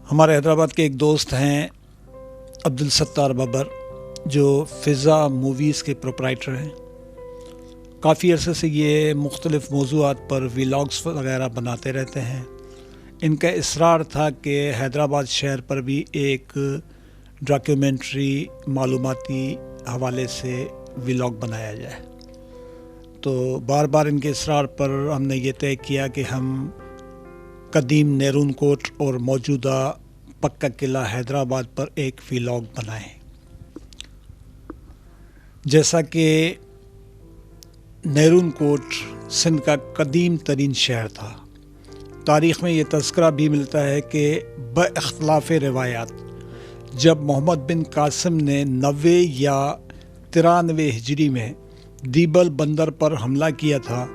ہمارے حیدرآباد کے ایک دوست ہیں عبدالستار ببر، جو فضا موویز کے پروپرائٹر ہیں۔ کافی عرصے سے یہ مختلف موضوعات پر ولاگز وغیرہ بناتے رہتے ہیں۔ ان کا اصرار تھا کہ حیدرآباد شہر پر بھی ایک ڈاکیومنٹری معلوماتی حوالے سے ولاگ بنایا جائے، تو بار بار ان کے اصرار پر ہم نے یہ طے کیا کہ ہم قدیم نیرون کوٹ اور موجودہ پکا قلعہ حیدرآباد پر ایک ولاگ بنائیں۔ جیسا کہ نیرون کوٹ سندھ کا قدیم ترین شہر تھا، تاریخ میں یہ تذکرہ بھی ملتا ہے کہ باختلاف روایات جب محمد بن قاسم نے 90 یا 93 ہجری میں دیبل بندر پر حملہ کیا تھا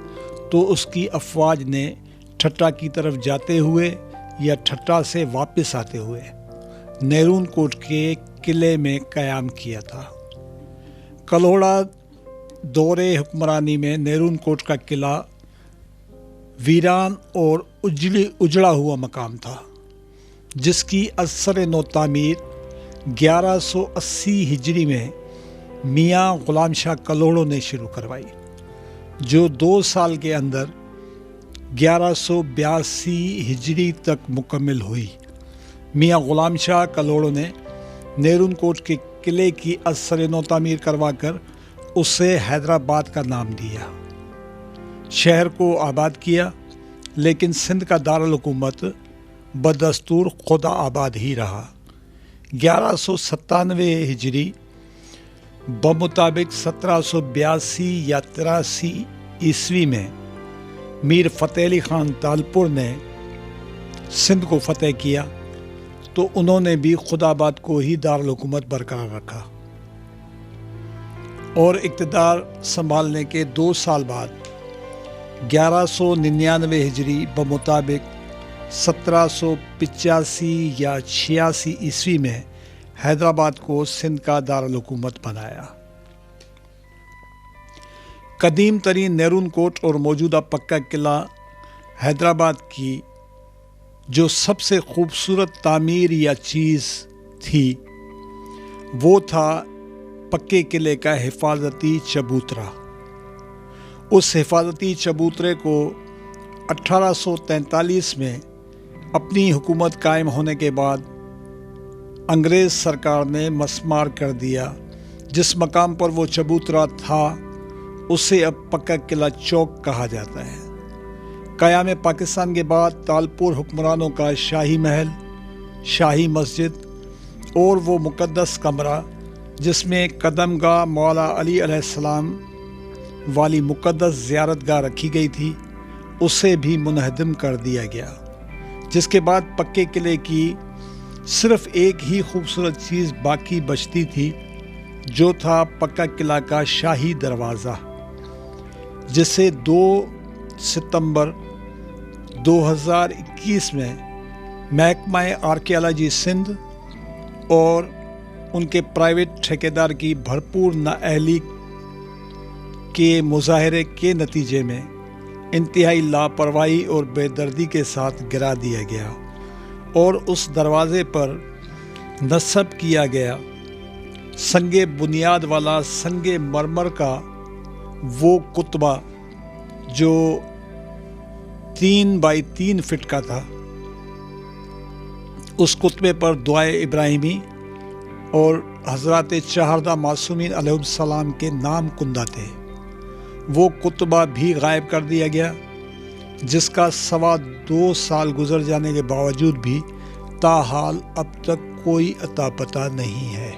تو اس کی افواج نے ٹھٹھہ کی طرف جاتے ہوئے یا ٹھٹھہ سے واپس آتے ہوئے نیرون کوٹ کے قلعے میں قیام کیا تھا۔ کلوڑا دور حکمرانی میں نیرون کوٹ کا قلعہ ویران اور اجڑا ہوا مقام تھا، جس کی اثر نو تعمیر 1180 ہجری میں میاں غلام شاہ کلوڑوں نے شروع کروائی، جو 2 سال کے اندر 1182 ہجری تک مکمل ہوئی۔ میاں غلام شاہ کلوڑوں نے نیرون کوٹ کے قلعے کی اثر نو تعمیر کروا کر اسے حیدرآباد کا نام دیا، شہر کو آباد کیا، لیکن سندھ کا دارالحکومت بدستور خدا آباد ہی رہا۔ 1197 ہجری بمطابق 1782 یا 83 عیسوی میں میر فتح علی خان تالپور نے سندھ کو فتح کیا تو انہوں نے بھی خدا آباد کو ہی دارالحکومت برقرار رکھا، اور اقتدار سنبھالنے کے 2 سال بعد 1199 ہجری بمطابق 1785 یا 86 عیسوی میں حیدرآباد کو سندھ کا دارالحکومت بنایا۔ قدیم ترین نیرون کوٹ اور موجودہ پکا قلعہ حیدرآباد کی جو سب سے خوبصورت تعمیر یا چیز تھی وہ تھا پکے قلعے کا حفاظتی چبوترا۔ اس حفاظتی چبوترے کو 1843 میں اپنی حکومت قائم ہونے کے بعد انگریز سرکار نے مسمار کر دیا۔ جس مقام پر وہ چبوترا تھا اسے اب پکا قلعہ چوک کہا جاتا ہے۔ قیام پاکستان کے بعد تالپور حکمرانوں کا شاہی محل، شاہی مسجد اور وہ مقدس کمرہ جس میں قدم گاہ مولا علی علیہ السلام والی مقدس زیارت گاہ رکھی گئی تھی، اسے بھی منہدم کر دیا گیا، جس کے بعد پکے قلعے کی صرف ایک ہی خوبصورت چیز باقی بچتی تھی، جو تھا پکا قلعہ کا شاہی دروازہ، جسے 2 ستمبر 2021 میں محکمہ آرکیالوجی سندھ اور ان کے پرائیویٹ ٹھیکیدار کی بھرپور نااہلی کے مظاہرے کے نتیجے میں انتہائی لاپرواہی اور بے دردی کے ساتھ گرا دیا گیا، اور اس دروازے پر نصب کیا گیا سنگ بنیاد والا سنگ مرمر کا وہ کتبہ جو 3 بائی 3 فٹ کا تھا۔ اس کتبے پر دعائے ابراہیمی اور حضرات چہاردہ معصومین علیہ السلام کے نام کندہ تھے۔ وہ کتبہ بھی غائب کر دیا گیا، جس کا 2.25 سال گزر جانے کے باوجود بھی تاحال اب تک کوئی اتا پتہ نہیں ہے۔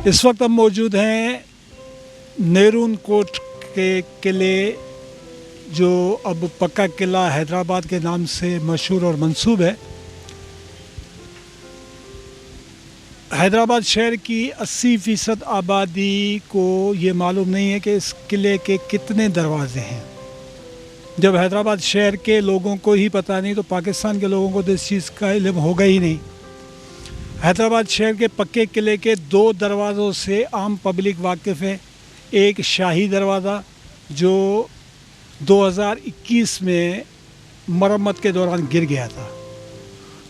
اس وقت ہم موجود ہیں نیرون کوٹ کے قلعے، جو اب پکا قلعہ حیدرآباد کے نام سے مشہور اور منسوب ہے۔ حیدرآباد شہر کی 80% آبادی کو یہ معلوم نہیں ہے کہ اس قلعے کے کتنے دروازے ہیں۔ جب حیدرآباد شہر کے لوگوں کو ہی پتہ نہیں تو پاکستان کے لوگوں کو تو اس چیز کا علم ہوگا ہی نہیں۔ حیدرآباد شہر کے پکے قلعے کے 2 دروازوں سے عام پبلک واقف ہے۔ ایک شاہی دروازہ جو 2021 میں مرمت کے دوران گر گیا تھا،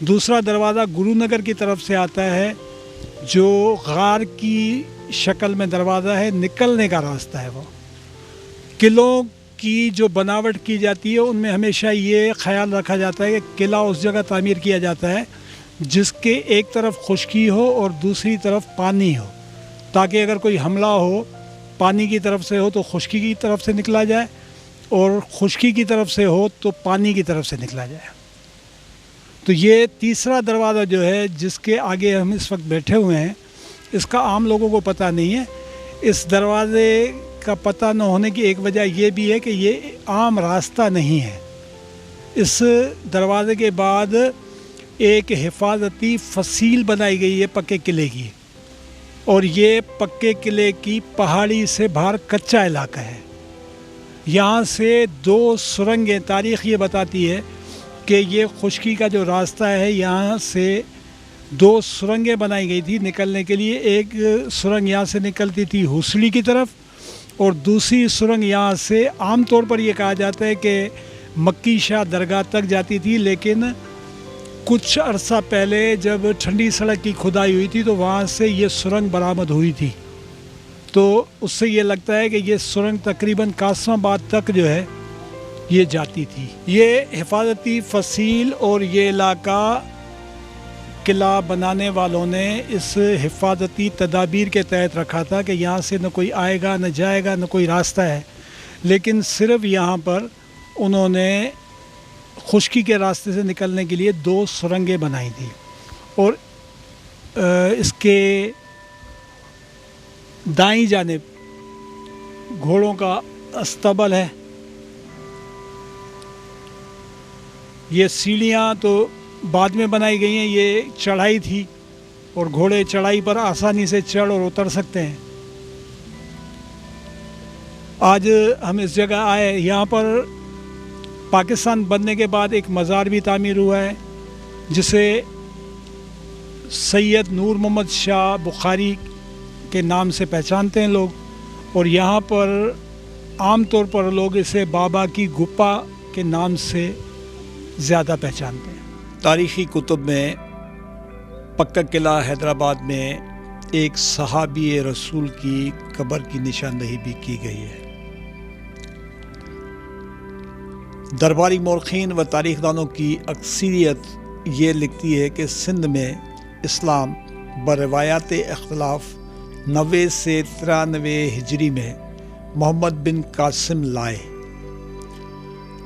دوسرا دروازہ گرو نگر کی طرف سے آتا ہے جو غار کی شکل میں دروازہ ہے، نکلنے کا راستہ ہے۔ وہ قلعوں کی جو بناوٹ کی جاتی ہے ان میں ہمیشہ یہ خیال رکھا جاتا ہے کہ قلعہ اس جگہ تعمیر کیا جاتا ہے جس کے ایک طرف خشکی ہو اور دوسری طرف پانی ہو، تاکہ اگر کوئی حملہ ہو پانی کی طرف سے ہو تو خشکی کی طرف سے نکلا جائے، اور خشکی کی طرف سے ہو تو پانی کی طرف سے نکلا جائے۔ تو یہ تیسرا دروازہ جو ہے جس کے آگے ہم اس وقت بیٹھے ہوئے ہیں، اس کا عام لوگوں کو پتہ نہیں ہے۔ اس دروازے کا پتہ نہ ہونے کی ایک وجہ یہ بھی ہے کہ یہ عام راستہ نہیں ہے۔ اس دروازے کے بعد ایک حفاظتی فصیل بنائی گئی ہے پکے قلعے کی، اور یہ پکے قلعے کی پہاڑی سے باہر کچا علاقہ ہے۔ یہاں سے 2 سرنگیں، تاریخ یہ بتاتی ہے کہ یہ خشکی کا جو راستہ ہے یہاں سے 2 سرنگیں بنائی گئی تھی نکلنے کے لیے۔ ایک سرنگ یہاں سے نکلتی تھی حوصلی کی طرف، اور دوسری سرنگ یہاں سے عام طور پر یہ کہا جاتا ہے کہ مکی شاہ درگاہ تک جاتی تھی، لیکن کچھ عرصہ پہلے جب ٹھنڈی سڑک کی کھدائی ہوئی تھی تو وہاں سے یہ سرنگ برآمد ہوئی تھی، تو اس سے یہ لگتا ہے کہ یہ سرنگ تقریباً قاسم آباد تک جو ہے یہ جاتی تھی۔ یہ حفاظتی فصیل اور یہ علاقہ قلعہ بنانے والوں نے اس حفاظتی تدابیر کے تحت رکھا تھا کہ یہاں سے نہ کوئی آئے گا نہ جائے گا، نہ کوئی راستہ ہے، لیکن صرف یہاں پر انہوں نے خشکی کے راستے سے نکلنے کے لیے 2 سرنگیں بنائی تھی، اور اس کے دائیں جانب گھوڑوں کا استبل ہے۔ یہ سیڑھیاں تو بعد میں بنائی گئی ہیں، یہ چڑھائی تھی اور گھوڑے چڑھائی پر آسانی سے چڑھ اور اتر سکتے ہیں۔ آج ہم اس جگہ آئے، یہاں پر پاکستان بننے کے بعد ایک مزار بھی تعمیر ہوا ہے جسے سید نور محمد شاہ بخاری کے نام سے پہچانتے ہیں لوگ، اور یہاں پر عام طور پر لوگ اسے بابا کی گپا کے نام سے زیادہ پہچانتے ہیں۔ تاریخی کتب میں پکا قلعہ حیدرآباد میں ایک صحابی رسول کی قبر کی نشاندہی بھی کی گئی ہے۔ درباری مورخین و تاریخ دانوں کی اکثریت یہ لکھتی ہے کہ سندھ میں اسلام بروایات اختلاف 90 سے 93 ہجری میں محمد بن قاسم لائے،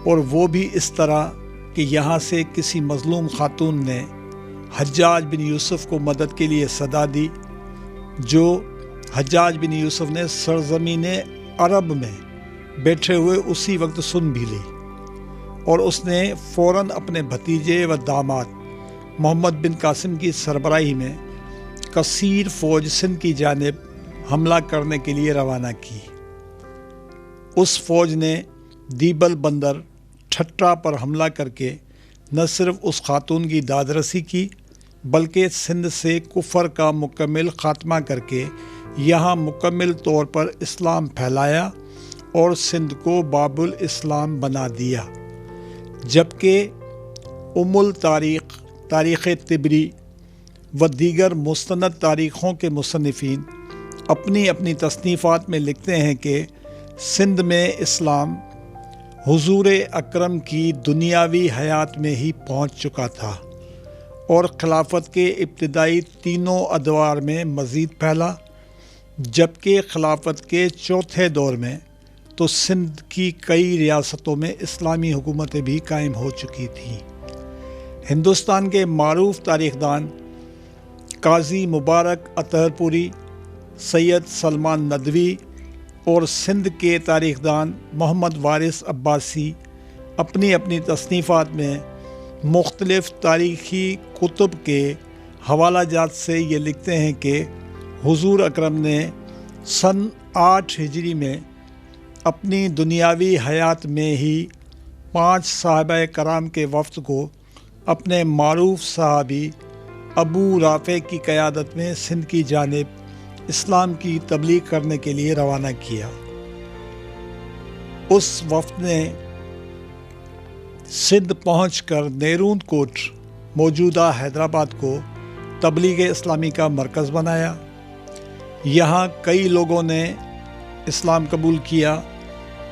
اور وہ بھی اس طرح کہ یہاں سے کسی مظلوم خاتون نے حجاج بن یوسف کو مدد کے لیے صدا دی، جو حجاج بن یوسف نے سرزمین عرب میں بیٹھے ہوئے اسی وقت سن بھی لی، اور اس نے فوراً اپنے بھتیجے و داماد محمد بن قاسم کی سربراہی میں کثیر فوج سندھ کی جانب حملہ کرنے کے لیے روانہ کی۔ اس فوج نے دیبل بندر ٹھٹرا پر حملہ کر کے نہ صرف اس خاتون کی داد رسی کی بلکہ سندھ سے کفر کا مکمل خاتمہ کر کے یہاں مکمل طور پر اسلام پھیلایا اور سندھ کو باب الاسلام بنا دیا، جبکہ التاریخ، تاریخ طبری و دیگر مستند تاریخوں کے مصنفین اپنی اپنی تصنیفات میں لکھتے ہیں کہ سندھ میں اسلام حضور اکرم کی دنیاوی حیات میں ہی پہنچ چکا تھا اور خلافت کے ابتدائی تینوں ادوار میں مزید پھیلا، جبکہ خلافت کے چوتھے دور میں تو سندھ کی کئی ریاستوں میں اسلامی حکومتیں بھی قائم ہو چکی تھیں۔ ہندوستان کے معروف تاریخ دان قاضی مبارک اطہر پوری سید سلمان ندوی اور سندھ کے تاریخ دان محمد وارث عباسی اپنی اپنی تصنیفات میں مختلف تاریخی کتب کے حوالہ جات سے یہ لکھتے ہیں کہ حضور اکرم نے سن 8 ہجری میں اپنی دنیاوی حیات میں ہی 5 صحابہ کرام کے وفد کو اپنے معروف صحابی ابو رافع کی قیادت میں سندھ کی جانب اسلام کی تبلیغ کرنے کے لیے روانہ کیا۔ اس وفد نے سندھ پہنچ کر نیرون کوٹ موجودہ حیدرآباد کو تبلیغ اسلامی کا مرکز بنایا۔ یہاں کئی لوگوں نے اسلام قبول کیا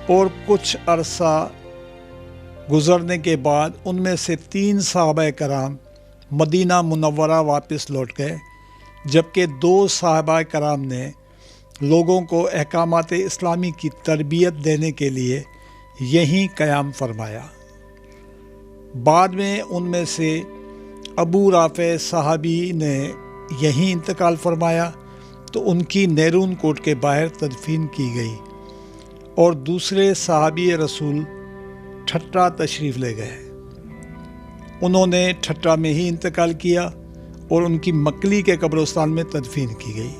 اور کچھ عرصہ گزرنے کے بعد ان میں سے 3 صحابہ کرام مدینہ منورہ واپس لوٹ گئے، جبکہ 2 صحابہ کرام نے لوگوں کو احکامات اسلامی کی تربیت دینے کے لیے یہیں قیام فرمایا۔ بعد میں ان میں سے ابو رافع صحابی نے یہیں انتقال فرمایا تو ان کی نیرون کوٹ کے باہر تدفین کی گئی، اور دوسرے صحابی رسول ٹھٹہ تشریف لے گئے۔ انہوں نے ٹھٹہ میں ہی انتقال کیا اور ان کی مکلی کے قبرستان میں تدفین کی گئی۔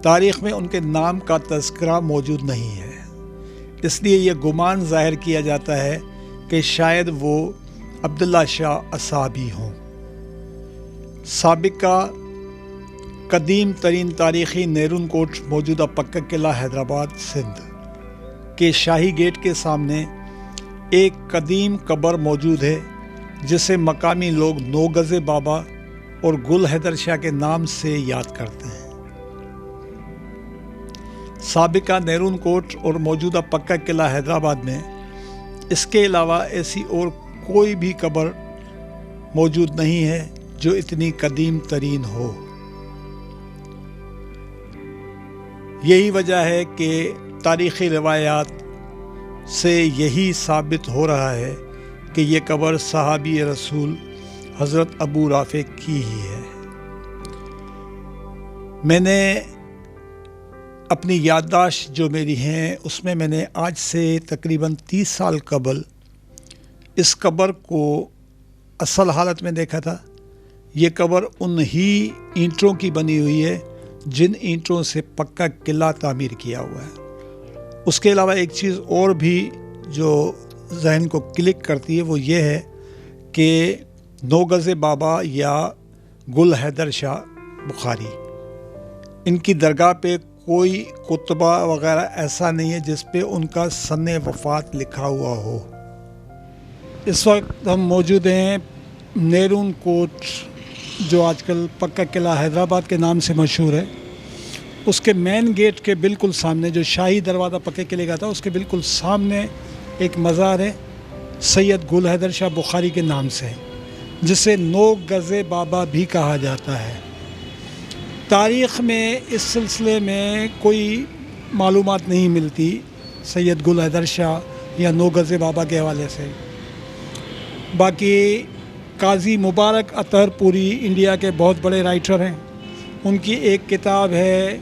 تاریخ میں ان کے نام کا تذکرہ موجود نہیں ہے، اس لیے یہ گمان ظاہر کیا جاتا ہے کہ شاید وہ عبداللہ شاہ اصحابی ہوں۔ سابقہ قدیم ترین تاریخی نیرون کوٹ موجودہ پکا قلعہ حیدرآباد سندھ کے شاہی گیٹ کے سامنے ایک قدیم قبر موجود ہے، جسے مقامی لوگ نوگز بابا اور گل حیدر شاہ کے نام سے یاد کرتے ہیں۔ سابقہ نیرون کوٹ اور موجودہ پکا قلعہ حیدرآباد میں اس کے علاوہ ایسی اور کوئی بھی قبر موجود نہیں ہے جو اتنی قدیم ترین ہو۔ یہی وجہ ہے کہ تاریخی روایات سے یہی ثابت ہو رہا ہے کہ یہ قبر صحابی رسول حضرت ابو رافع کی ہی ہے۔ میں نے اپنی یادداشت جو میری ہیں اس میں میں نے آج سے تقریباً 30 سال قبل اس قبر کو اصل حالت میں دیکھا تھا۔ یہ قبر انہی اینٹوں کی بنی ہوئی ہے جن اینٹوں سے پکا قلعہ تعمیر کیا ہوا ہے۔ اس کے علاوہ ایک چیز اور بھی جو ذہن کو کلک کرتی ہے وہ یہ ہے کہ نوگز بابا یا گل حیدر شاہ بخاری، ان کی درگاہ پہ کوئی کتبہ وغیرہ ایسا نہیں ہے جس پہ ان کا سن وفات لکھا ہوا ہو۔ اس وقت ہم موجود ہیں نیرون کوٹ، جو آج کل پکا قلعہ حیدرآباد کے نام سے مشہور ہے۔ اس کے مین گیٹ کے بالکل سامنے، جو شاہی دروازہ پکے قلعے کا تھا، اس کے بالکل سامنے ایک مزار ہے سید گل حیدر شاہ بخاری کے نام سے، جسے نوگز بابا بھی کہا جاتا ہے۔ تاریخ میں اس سلسلے میں کوئی معلومات نہیں ملتی سید گل حیدر شاہ یا نوگز بابا کے حوالے سے۔ باقی قاضی مبارک اطہر پوری انڈیا کے بہت بڑے رائٹر ہیں، ان کی ایک کتاب ہے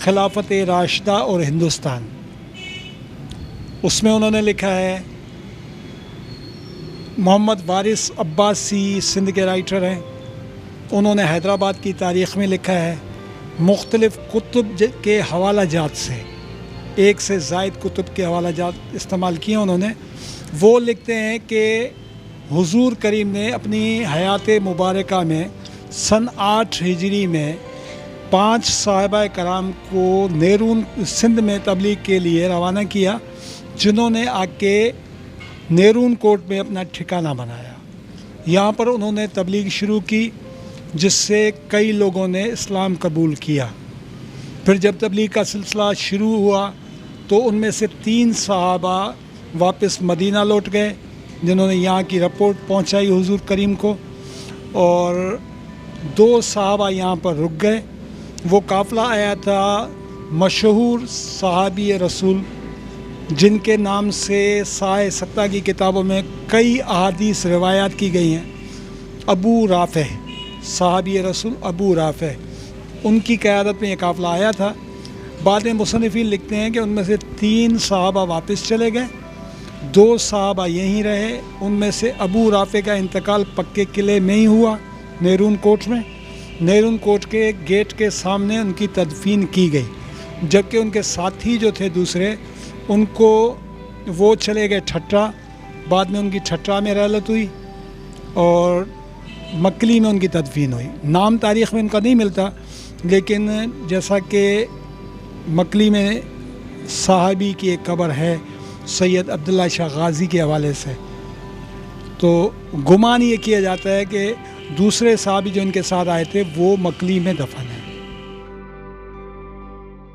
خلافت راشدہ اور ہندوستان۔ اس میں انہوں نے لکھا ہے، محمد وارث عباسی سندھ کے رائٹر ہیں، انہوں نے حیدرآباد کی تاریخ میں لکھا ہے، مختلف کتب کے حوالہ جات سے، ایک سے زائد کتب کے حوالہ جات استعمال کیے انہوں نے۔ وہ لکھتے ہیں کہ حضور کریم نے اپنی حیات مبارکہ میں سن 8 ہجری میں 5 صحابہ کرام کو نیرون سندھ میں تبلیغ کے لیے روانہ کیا، جنہوں نے آ کے نیرون کوٹ میں اپنا ٹھکانہ بنایا۔ یہاں پر انہوں نے تبلیغ شروع کی، جس سے کئی لوگوں نے اسلام قبول کیا۔ پھر جب تبلیغ کا سلسلہ شروع ہوا تو ان میں سے 3 صحابہ واپس مدینہ لوٹ گئے، جنہوں نے یہاں کی رپورٹ پہنچائی حضور کریم کو، اور 2 صحابہ یہاں پر رک گئے۔ وہ قافلہ آیا تھا مشہور صحابی رسول، جن کے نام سے سائے ستہ کی کتابوں میں کئی احادیث روایات کی گئی ہیں، ابو رافع، صحابی رسول ابو رافع، ان کی قیادت میں یہ قافلہ آیا تھا بعد میں مصنفین لکھتے ہیں کہ ان میں سے 3 صحابہ واپس چلے گئے، 2 صحابہ یہیں رہے، ان میں سے ابو رافع کا انتقال پکے قلعے میں ہی ہوا، نیرون کوٹ میں۔ نیرون کوٹ کے گیٹ کے سامنے ان کی تدفین کی گئی، جبکہ ان کے ساتھی جو تھے دوسرے ان کو وہ چلے گئے ٹھٹرا، بعد میں ان کی ٹھٹرا میں رحلت ہوئی اور مکلی میں ان کی تدفین ہوئی۔ نام تاریخ میں ان کا نہیں ملتا، لیکن جیسا کہ مکلی میں صحابی کی ایک قبر ہے سید عبداللہ شاہ غازی کے حوالے سے، تو گمان یہ کیا جاتا ہے کہ دوسرے صحابی جو ان کے ساتھ آئے تھے وہ مکلی میں دفن ہیں۔